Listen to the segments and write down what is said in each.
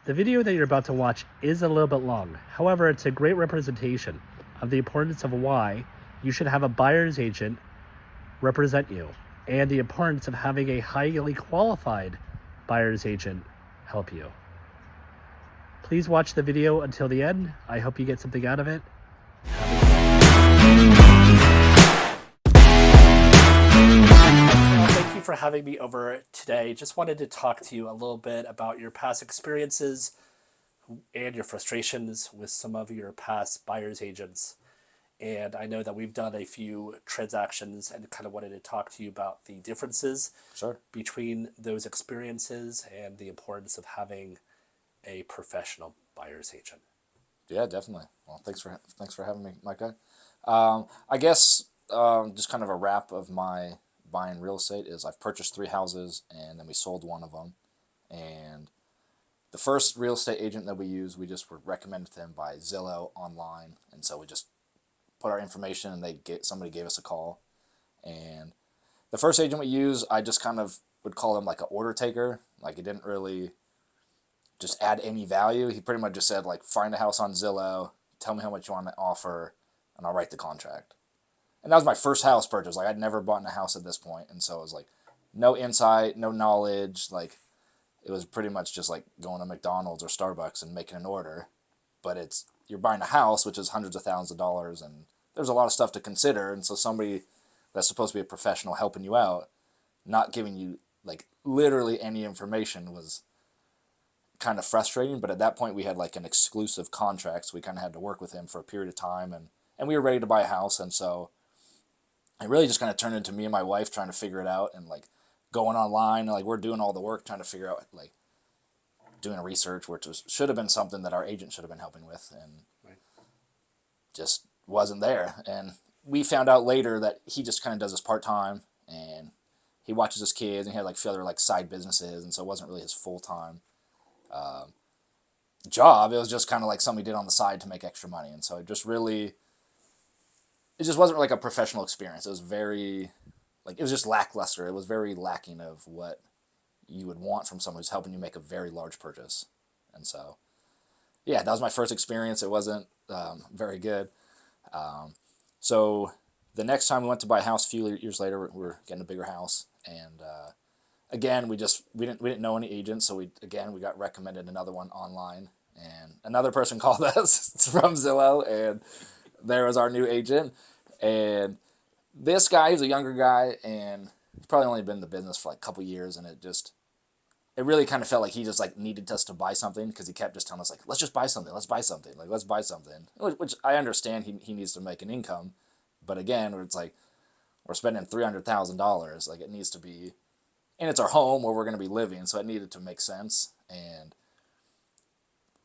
The video that you're about to watch is a little bit long. However, it's a great representation of the importance of why you should have a buyer's agent represent you and the importance of having a highly qualified buyer's agent help you. Please watch the video until the end. I hope you get something out of it. Thank you for having me over today. Just wanted to talk to you a little bit about your past experiences and your frustrations with some of your past buyer's agents. And I know that we've done a few transactions and kind of wanted to talk to you about the differences Sure. between those experiences and the importance of having a professional buyer's agent. Yeah, definitely. Well, thanks for having me, Micah. I guess just kind of a wrap of my buying real estate is I've purchased 3 houses and then we sold one of them. And the first real estate agent that we used, we just were recommended to them by Zillow online, and so we just put our information and somebody gave us a call. And the first agent we used, I just kind of would call him like an order taker. Like, he didn't really just add any value. He pretty much just said, like, find a house on Zillow, tell me how much you want to offer, and I'll write the contract. And that was my first house purchase. Like, I'd never bought a house at this point, and so it was like no insight, no knowledge. Like, it was pretty much just like going to McDonald's or Starbucks and making an order. But you're buying a house, which is hundreds of thousands of dollars, and there's a lot of stuff to consider. And so somebody that's supposed to be a professional helping you out, not giving you like literally any information, was kind of frustrating. But at that point, we had like an exclusive contract, so we kind of had to work with him for a period of time, and we were ready to buy a house. And so it really just kind of turned into me and my wife trying to figure it out, and like going online, and like we're doing all the work trying to figure out, like, doing a research, which should have been something that our agent should have been helping with, and Right. just wasn't there. And we found out later that he just kind of does this part time, and he watches his kids, and he had like a few other like side businesses, and so it wasn't really his full time job. It was just kind of like something he did on the side to make extra money, and so it just wasn't like a professional experience. It was very, like, it was just lackluster. It was very lacking of what you would want from someone who's helping you make a very large purchase. And so, yeah, that was my first experience. It wasn't very good. So the next time we went to buy a house a few years later, we were getting a bigger house, and again, we didn't know any agents, so we got recommended another one online, and another person called us from Zillow, and there was our new agent. And this guy, he's a younger guy, and he's probably only been in the business for like a couple years, and it really kind of felt like he just like needed us to buy something, because he kept just telling us like, let's just buy something, like let's buy something, which I understand he needs to make an income, but again, it's like we're spending $300,000, like, it needs to be, and it's our home where we're going to be living, so it needed to make sense. And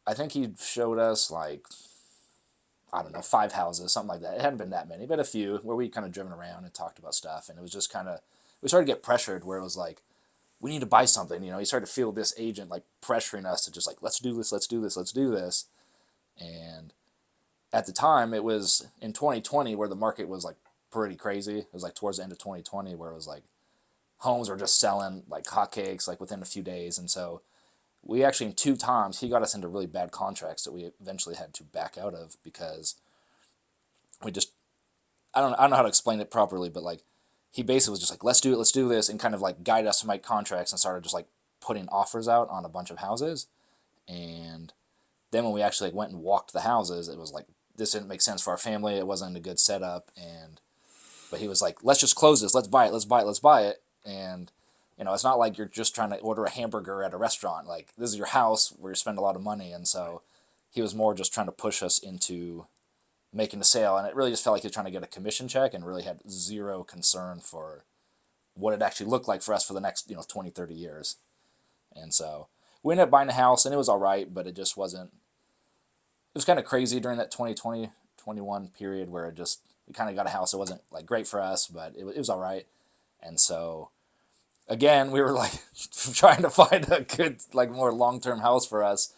I think he showed us like, I don't know, 5 houses, something like that. It hadn't been that many, but a few where we kind of driven around and talked about stuff, and it was just kind of, we started to get pressured where it was like, we need to buy something. You started to feel this agent like pressuring us to just like, let's do this, let's do this, let's do this. And at the time, it was in 2020 where the market was like pretty crazy. It was like towards the end of 2020 where it was like homes were just selling like hotcakes like within a few days. And so we actually, in 2 times, he got us into really bad contracts that we eventually had to back out of, because we just, I don't know how to explain it properly, but like, he basically was just like, let's do it, let's do this, and kind of like guide us to make contracts, and started just like putting offers out on a bunch of houses. And then when we actually like went and walked the houses, it was like, this didn't make sense for our family. It wasn't a good setup. But he was like, let's just close this, let's buy it, let's buy it, let's buy it. And it's not like you're just trying to order a hamburger at a restaurant. Like, this is your house where you spend a lot of money. And so he was more just trying to push us into making a sale, and it really just felt like he was trying to get a commission check, and really had zero concern for what it actually looked like for us for the next 20, 30 years. And so we ended up buying a house, and it was all right, but it just wasn't, it was kind of crazy during that 2020 21 period where we kind of got a house. It wasn't like great for us, but it was all right. And so again, we were like trying to find a good, like, more long-term house for us.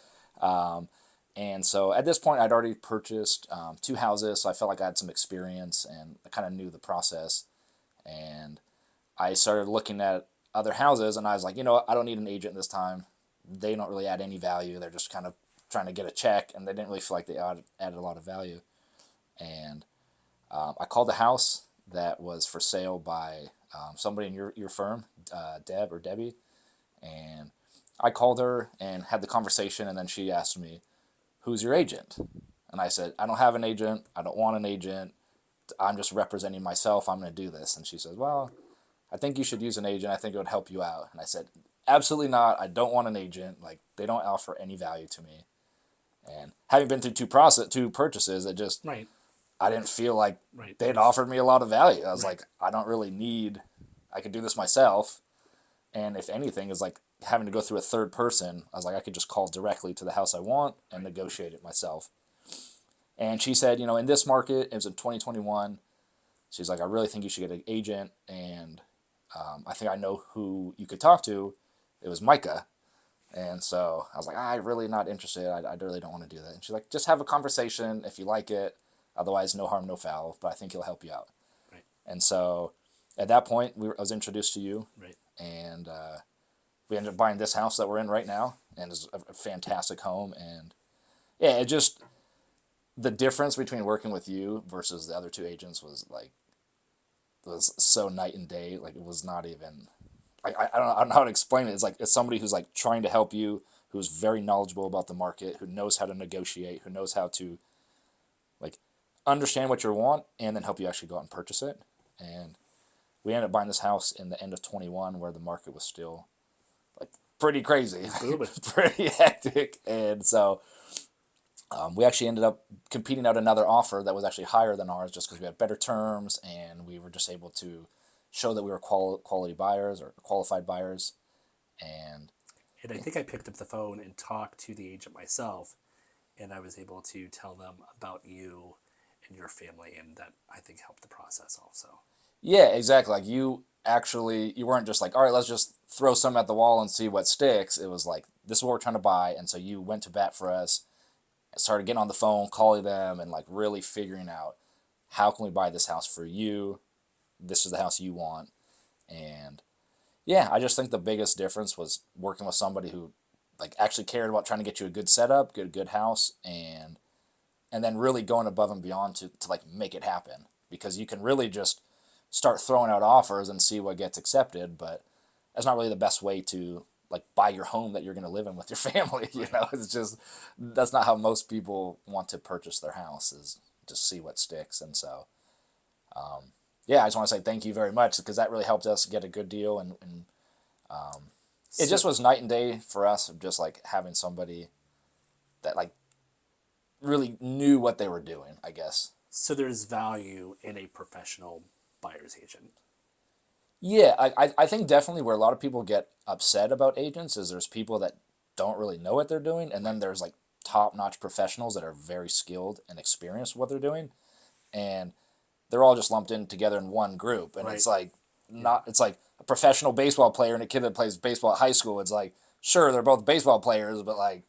And so at this point, I'd already purchased 2 houses, so I felt like I had some experience, and I kind of knew the process. And I started looking at other houses, and I was like, I don't need an agent this time. they don't really add any value. They're just kind of trying to get a check, and they didn't really feel like they added a lot of value. And I called the house that was for sale by somebody in your firm, Deb or Debbie, and I called her and had the conversation, and then she asked me, "Who's your agent?" And I said, "I don't have an agent. I don't want an agent. I'm just representing myself. I'm going to do this." And she says, "Well, I think you should use an agent. I think it would help you out." And I said, "Absolutely not. I don't want an agent. Like, they don't offer any value to me." And having been through two purchases, it just, Right. I didn't feel like Right. they'd offered me a lot of value. I was Right. like, I don't really need, I could do this myself. And if anything is like having to go through a third person, I was like, I could just call directly to the house I want and negotiate it myself. And she said, in this market, it was in 2021. She's like, I really think you should get an agent. And I think I know who you could talk to. It was Micah. And so I was like, I'm really not interested. I really don't want to do that. And she's like, just have a conversation if you like it. Otherwise, no harm, no foul. But I think he'll help you out. Right. And so at that point, I was introduced to you. Right. And we ended up buying this house that we're in right now. And it's a fantastic home. And yeah, it just, the difference between working with you versus the other two agents was so night and day. Like, it was not even, I don't know how to explain it. It's like, it's somebody who's like trying to help you, who's very knowledgeable about the market, who knows how to negotiate, who knows how to like understand what you want and then help you actually go out and purchase it. And we ended up buying this house in the end of 21 where the market was still like pretty crazy, pretty hectic. And so we actually ended up competing out another offer that was actually higher than ours just because we had better terms and we were just able to show that we were quality buyers or qualified buyers. And I think I picked up the phone and talked to the agent myself, and I was able to tell them about you and your family, and that I think helped the process also. Yeah, exactly. Like, you weren't just like, all right, let's just throw some at the wall and see what sticks. It was like, this is what we're trying to buy. And so you went to bat for us, started getting on the phone, calling them, and like really figuring out how can we buy this house for you? This is the house you want. And yeah, I just think the biggest difference was working with somebody who like actually cared about trying to get you a good setup, good house, and then really going above and beyond to like make it happen. Because you can really just start throwing out offers and see what gets accepted, but that's not really the best way to like buy your home that you're going to live in with your family. It's just, that's not how most people want to purchase their house, is just see what sticks. And so yeah, I just want to say thank you very much because that really helped us get a good deal. And it just was night and day for us of just like having somebody that like really knew what they were doing, I guess. So there's value in a professional buyer's agent. Yeah, I think definitely where a lot of people get upset about agents is there's people that don't really know what they're doing, and then there's like top-notch professionals that are very skilled and experienced with what they're doing, and they're all just lumped in together in one group. And it's like it's like a professional baseball player and a kid that plays baseball at high school. It's like, sure, they're both baseball players, but like,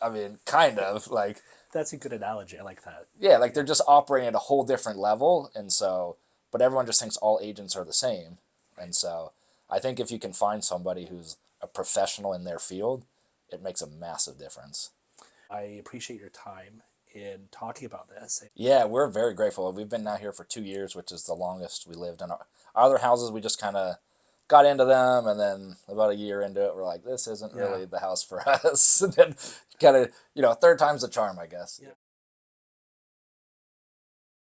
I mean, kind of like, that's a good analogy. I like that. Yeah, like they're just operating at a whole different level. And so, but everyone just thinks all agents are the same. And so I think if you can find somebody who's a professional in their field, it makes a massive difference. I appreciate your time in talking about this. Yeah, we're very grateful. We've been now here for 2 years, which is the longest we lived in. Our other houses, we just kind of got into them, and then about a year into it, we're like, this isn't really the house for us. And then kind of, third time's the charm, I guess. Yeah.